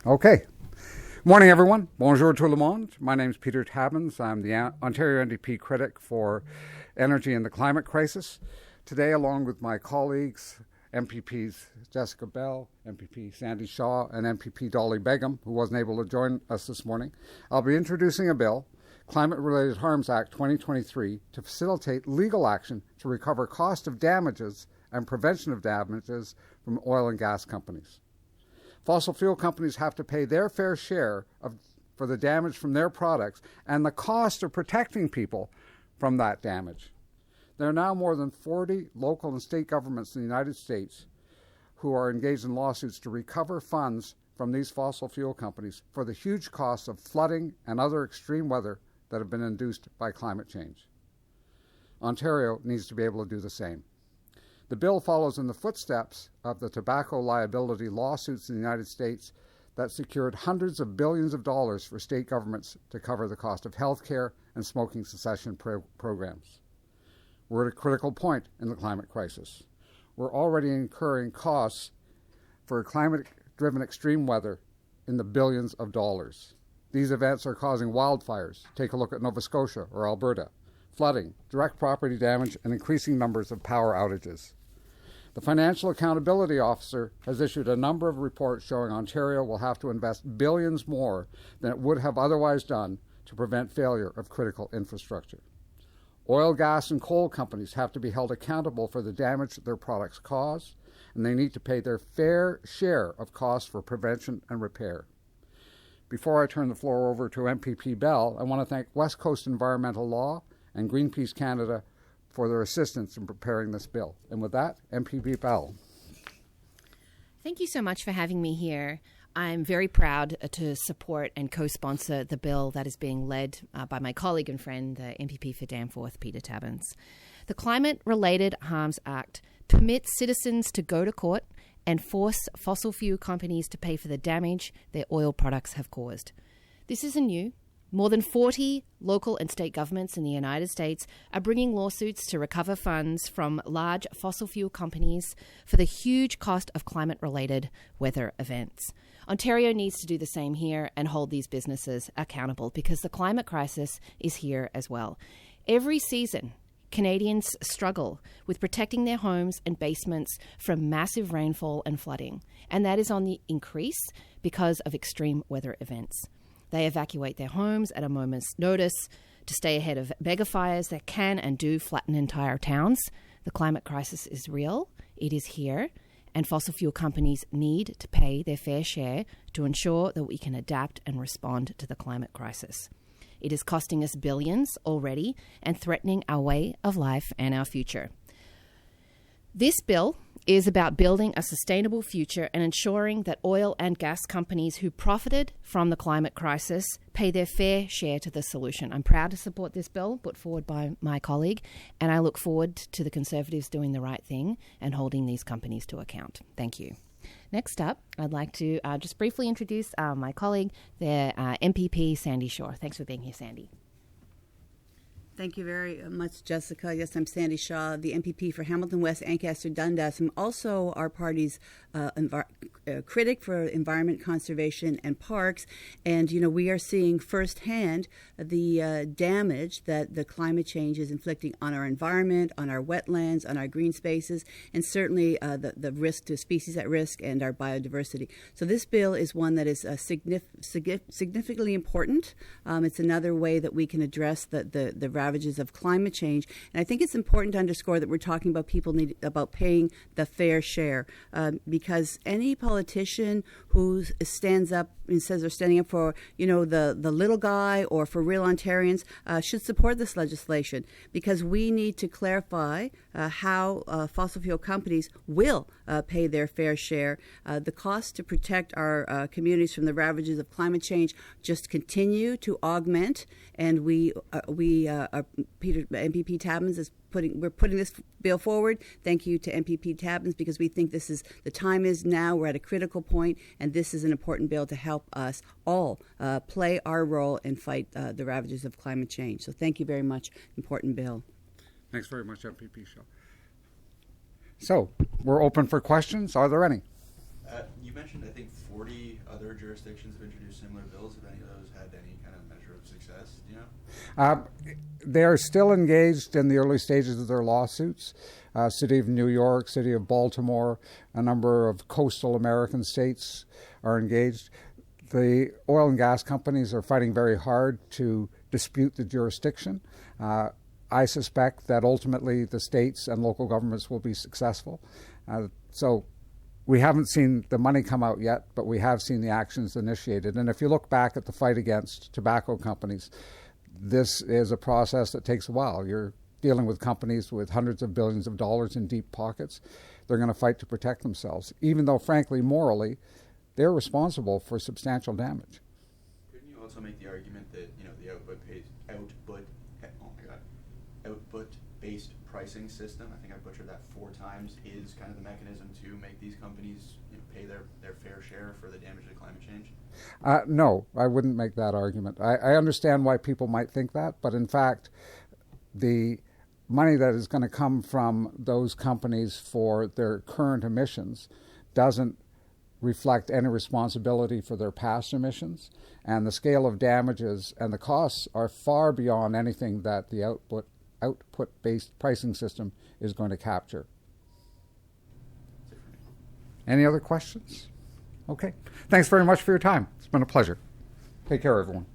Okay. Morning, everyone. Bonjour tout le monde. My name is Peter Tabuns. I'm the Ontario NDP critic for energy and the climate crisis. Today, along with my colleagues, MPPs Jessica Bell, MPP Sandy Shaw, and MPP Doly Begum, who wasn't able to join us this morning, I'll be introducing a bill, Climate-Related Harms Act 2023, to facilitate legal action to recover cost of damages and prevention of damages from oil and gas companies. Fossil fuel companies have to pay their fair share for the damage from their products and the cost of protecting people from that damage. There are now more than 40 local and state governments in the United States who are engaged in lawsuits to recover funds from these fossil fuel companies for the huge costs of flooding and other extreme weather that have been induced by climate change. Ontario needs to be able to do the same. The bill follows in the footsteps of the tobacco liability lawsuits in the United States that secured hundreds of billions of dollars for state governments to cover the cost of health care and smoking cessation programs. We're at a critical point in the climate crisis. We're already incurring costs for climate-driven extreme weather in the billions of dollars. These events are causing wildfires. Take a look at Nova Scotia or Alberta. Flooding, direct property damage, and increasing numbers of power outages. The Financial Accountability Officer has issued a number of reports showing Ontario will have to invest billions more than it would have otherwise done to prevent failure of critical infrastructure. Oil, gas, and coal companies have to be held accountable for the damage that their products cause, and they need to pay their fair share of costs for prevention and repair. Before I turn the floor over to MPP Bell, I want to thank West Coast Environmental Law and Greenpeace Canada for their assistance in preparing this bill. And with that, MPP Bell. Thank you so much for having me here. I'm very proud to support and co-sponsor the bill that is being led by my colleague and friend, the MPP for Danforth, Peter Tabuns. The Climate-Related Harms Act permits citizens to go to court and force fossil fuel companies to pay for the damage their oil products have caused. This isn't new. More than 40 local and state governments in the United States are bringing lawsuits to recover funds from large fossil fuel companies for the huge cost of climate-related weather events. Ontario needs to do the same here and hold these businesses accountable because the climate crisis is here as well. Every season, Canadians struggle with protecting their homes and basements from massive rainfall and flooding, and that is on the increase because of extreme weather events. They evacuate their homes at a moment's notice to stay ahead of mega fires that can and do flatten entire towns. The climate crisis is real. It is here. And fossil fuel companies need to pay their fair share to ensure that we can adapt and respond to the climate crisis. It is costing us billions already and threatening our way of life and our future. This bill is about building a sustainable future and ensuring that oil and gas companies who profited from the climate crisis pay their fair share to the solution. I'm proud to support this bill put forward by my colleague, and I look forward to the Conservatives doing the right thing and holding these companies to account. Thank you. Next up, I'd like to just briefly introduce my colleague, the MPP Sandy Shaw. Thanks for being here, Sandy. Thank you very much, Jessica. Yes, I'm Sandy Shaw, the MPP for Hamilton West, Ancaster, Dundas. I'm also our party's critic for environment conservation and parks. And, you know, we are seeing firsthand the damage that the climate change is inflicting on our environment, on our wetlands, on our green spaces, and certainly the risk to species at risk and our biodiversity. So this bill is one that is significantly important. It's another way that we can address the ravages of climate change. And I think it's important to underscore that we're talking about about paying the fair share, because any politician who stands up and says they're standing up for, you know, the little guy or for real Ontarians should support this legislation, because we need to clarify how fossil fuel companies will pay their fair share. The cost to protect our communities from the ravages of climate change just continue to augment, and MPP Tabuns is we're putting this bill forward. Thank you to MPP Tabuns, because we think the time is now. We're at a critical point, and this is an important bill to help us all play our role and fight the ravages of climate change. So thank you very much. Important bill. Thanks very much, MPP Shaw. So we're open for questions. Are there any? You mentioned, I think, 40 other jurisdictions have introduced similar bills. Have any of those had any kind of measure of success? Do you know? They are still engaged in the early stages of their lawsuits. City of New York, City of Baltimore, a number of coastal American states are engaged. The oil and gas companies are fighting very hard to dispute the jurisdiction. I suspect that ultimately the states and local governments will be successful. So we haven't seen the money come out yet, but we have seen the actions initiated. And if you look back at the fight against tobacco companies, this is a process that takes a while. You're dealing with companies with hundreds of billions of dollars in deep pockets. They're going to fight to protect themselves, even though, frankly, morally, they're responsible for substantial damage. Couldn't you also make the argument that, you know, the output-based pricing system, I think I butchered that 4 times, is kind of the mechanism to make these companies, you know, pay their fair share for the damage of climate change? No, I wouldn't make that argument. I understand why people might think that, but in fact, the money that is going to come from those companies for their current emissions doesn't reflect any responsibility for their past emissions, and the scale of damages and the costs are far beyond anything that the output-based pricing system is going to capture. Any other questions? Okay. Thanks very much for your time. It's been a pleasure. Take care, everyone.